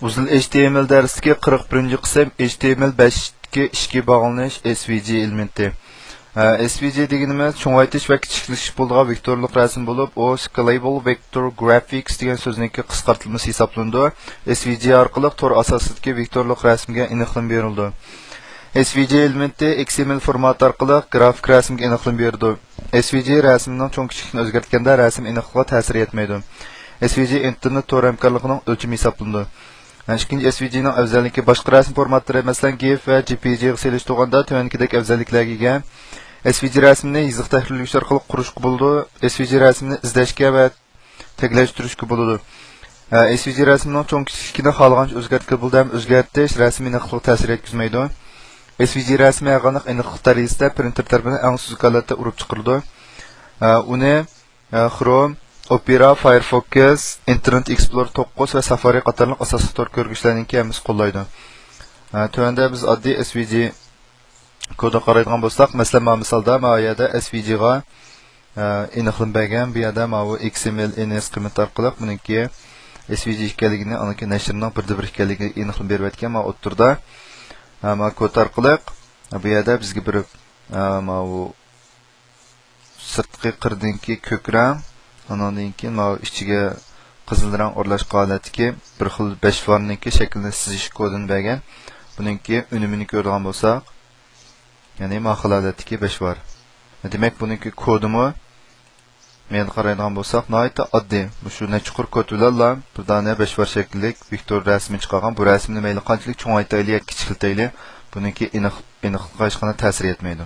Uzun HTML dersidagi 41 qism HTML5 ishga bog'lanish SVG elementi. SVG deganimiz cho'ngaytirish va kichiklashish bo'lgan vektorlik rasm bo'lib, u Scalable Vector Graphics degan so'zningki qisqartirilmasi hisoblanadi. SVG orqali tor asosidagi vektorlik rasmga aniqlik berildi. SVG elementi XML formati orqali grafik rasmga aniqlik berdi. SVG rasmning cho'ng kichikligini o'zgartganda rasm aniqlikka ta'sir etmaydi. SVG internet tor hamkorligining o'lchami hisoblanadi. Ikkinchi SVG'ning afzalligi boshqa rasm formatlari, masalan GIF va JPG ga solishtirganda tuvandagidek afzalliklarga ega. SVG rasmni yiziq tahrirlovchi orqali qurishga bo'ladi. SVG rasmni izlashga va taglashtirishga bo'ladi. SVG rasmning cho'ng kichikligini xohlagancha o'zgartirib bo'ladi, ham o'zgartirish rasmni aniqlikka ta'sir etkazmaydi. SVG rasmi aniq aniqlik darajasida printer tomonidan eng suzuk holatda urib chiqariladi. Uni Chrome, Opera, Firefox, Internet Explorer 9 va Safari qatorliq asosiy tor ko'rgichlarininki hammasi qo'llaydi. Tuvanda biz oddiy SVG kodni qaraydigan bo'lsak, masalan, misolda mayada SVG ga aniqlanmagan bu yerda bu XML NS qiymat orqali buniki SVG ekanligini, aniki nashrning birda-bir ekanligini aniqlab berib o'tgan. Ma o'ttirda kod orqali bu yerda bizga bir bu sirtqi qirdinki ko'kram, ondan keyin ichiga qizil rang o'rlashgan holatdagi bir xil 5 varniki shaklini sizish kodini bergan. Buningki unumini ko'rgan bo'lsak, ya'ni holatdagi 5 var. Demak, buningki kodimi men qaraydigan bo'lsak, nihoyatda oddiy. Bu shu chuqur kod bilan bir dona 5 var shakllik vektor rasmi chiqargan. Bu rasmni mayli qanchalik cho'ngaytayli yoki kichiltayli, buningki aniqlikka hech qanday ta'sir etmaydi.